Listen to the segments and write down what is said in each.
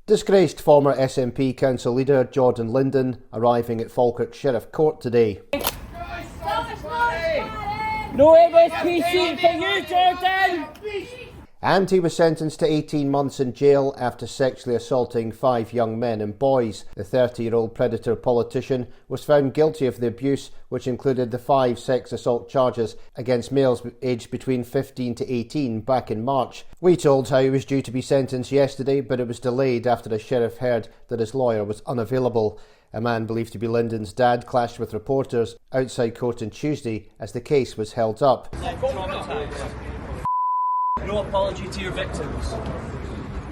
Disgraced former SNP council leader Jordan Linden arriving at Falkirk Sheriff Court today. No MSPC for you, Jordan! And he was sentenced to 18 months in jail after sexually assaulting 5 young men and boys. The 30-year-old predator politician was found guilty of the abuse, which included the 5 sex assault charges against males aged between 15 to 18 back in March. We told how he was due to be sentenced yesterday, but it was delayed after the sheriff heard that his lawyer was unavailable. A man believed to be Lyndon's dad clashed with reporters outside court on Tuesday as the case was held up. No apology to your victims.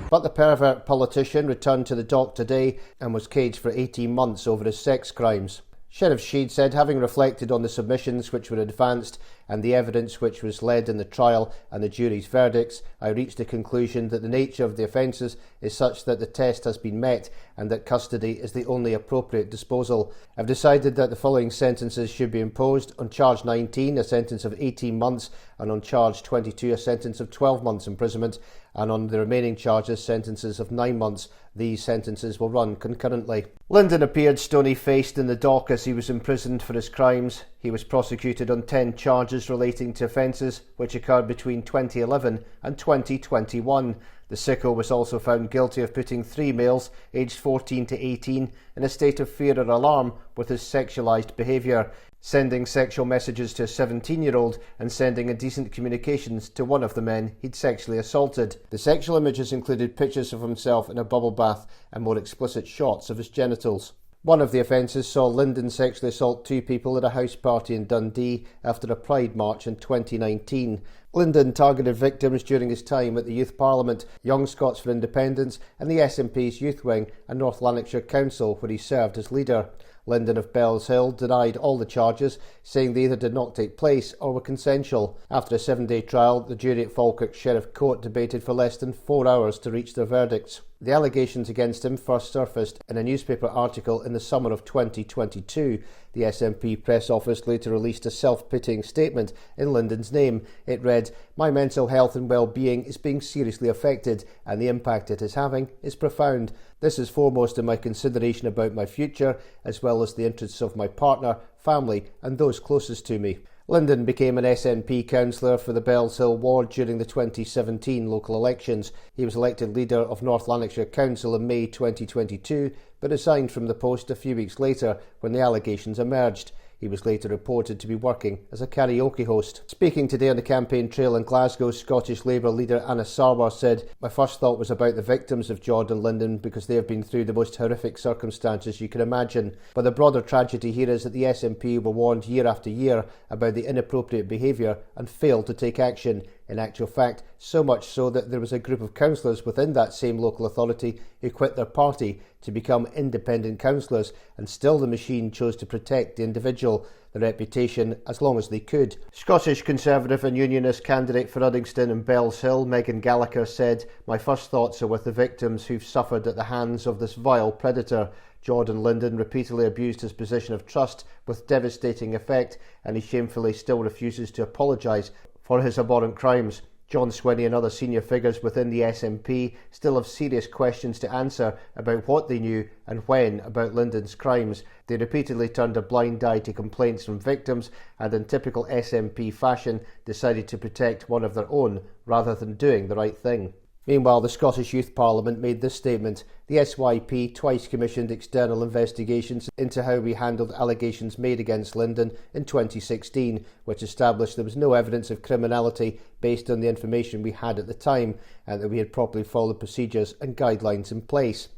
But the pervert politician returned to the dock today and was caged for 18 months over his sex crimes. Sheriff Sheed said, having reflected on the submissions which were advanced and the evidence which was led in the trial and the jury's verdicts, I reached the conclusion that the nature of the offences is such that the test has been met and that custody is the only appropriate disposal. I've decided that the following sentences should be imposed: on charge 19, a sentence of 18 months, and on charge 22, a sentence of 12 months imprisonment, and on the remaining charges, sentences of 9 months. These sentences will run concurrently. Lyndon appeared stony-faced in the dock as he was imprisoned for his crimes. He was prosecuted on 10 charges relating to offences which occurred between 2011 and 2021. The sicko was also found guilty of putting 3 males aged 14 to 18 in a state of fear or alarm with his sexualised behaviour, sending sexual messages to a 17-year-old and sending indecent communications to one of the men he'd sexually assaulted. The sexual images included pictures of himself in a bubble bath and more explicit shots of his genitals. One of the offences saw Lyndon sexually assault 2 people at a house party in Dundee after a Pride march in 2019. Lyndon targeted victims during his time at the Youth Parliament, Young Scots for Independence and the SNP's Youth Wing and North Lanarkshire Council, where he served as leader. Lyndon of Bells Hill denied all the charges, saying they either did not take place or were consensual. After a 7-day trial, the jury at Falkirk Sheriff Court debated for less than 4 hours to reach their verdicts. The allegations against him first surfaced in a newspaper article in the summer of 2022. The SNP press office later released a self-pitying statement in Lyndon's name. It read, "My mental health and well-being is being seriously affected, and the impact it is having is profound. This is foremost in my consideration about my future, as well as the interests of my partner, family and those closest to me." Lyndon became an SNP councillor for the Bells Hill ward during the 2017 local elections. He was elected leader of North Lanarkshire Council in May 2022, but resigned from the post a few weeks later when the allegations emerged. He was later reported to be working as a karaoke host. Speaking today on the campaign trail in Glasgow, Scottish Labour leader Anna Sarwar said, "My first thought was about the victims of Jordan Linden because they have been through the most horrific circumstances you can imagine. But the broader tragedy here is that the SNP were warned year after year about the inappropriate behaviour and failed to take action. In actual fact, so much so that there was a group of councillors within that same local authority who quit their party to become independent councillors, and still the machine chose to protect the individual, the reputation, as long as they could." Scottish Conservative and Unionist candidate for Uddingston and Bells Hill, Megan Gallagher, said, "My first thoughts are with the victims who've suffered at the hands of this vile predator. Jordan Linden repeatedly abused his position of trust with devastating effect, and he shamefully still refuses to apologise for his abhorrent crimes. John Swinney and other senior figures within the SNP still have serious questions to answer about what they knew and when about Lyndon's crimes. They repeatedly turned a blind eye to complaints from victims and, in typical SNP fashion, decided to protect one of their own rather than doing the right thing." Meanwhile, the Scottish Youth Parliament made this statement: "The SYP twice commissioned external investigations into how we handled allegations made against Lyndon in 2016, which established there was no evidence of criminality based on the information we had at the time, and that we had properly followed procedures and guidelines in place."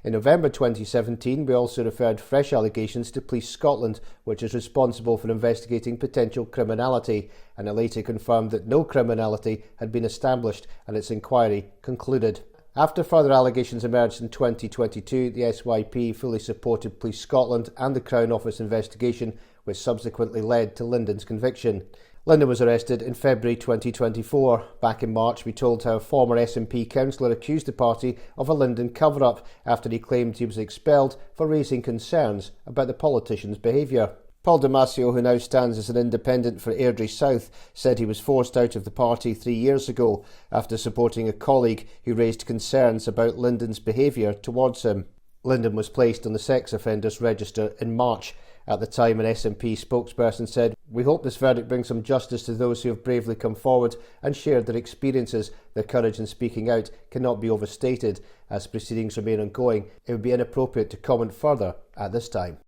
In November 2017, we also referred fresh allegations to Police Scotland, which is responsible for investigating potential criminality, and it later confirmed that no criminality had been established and its inquiry concluded. After further allegations emerged in 2022, the SYP fully supported Police Scotland and the Crown Office investigation, which subsequently led to Lyndon's conviction. Lyndon was arrested in February 2024. Back in March, we told how a former SNP councillor accused the party of a Lyndon cover-up after he claimed he was expelled for raising concerns about the politician's behaviour. Paul Damasio, who now stands as an independent for Airdrie South, said he was forced out of the party 3 years ago after supporting a colleague who raised concerns about Lyndon's behaviour towards him. Lyndon was placed on the sex offenders register in March. At the time, an SNP spokesperson said, "We hope this verdict brings some justice to those who have bravely come forward and shared their experiences. Their courage in speaking out cannot be overstated. As proceedings remain ongoing, it would be inappropriate to comment further at this time."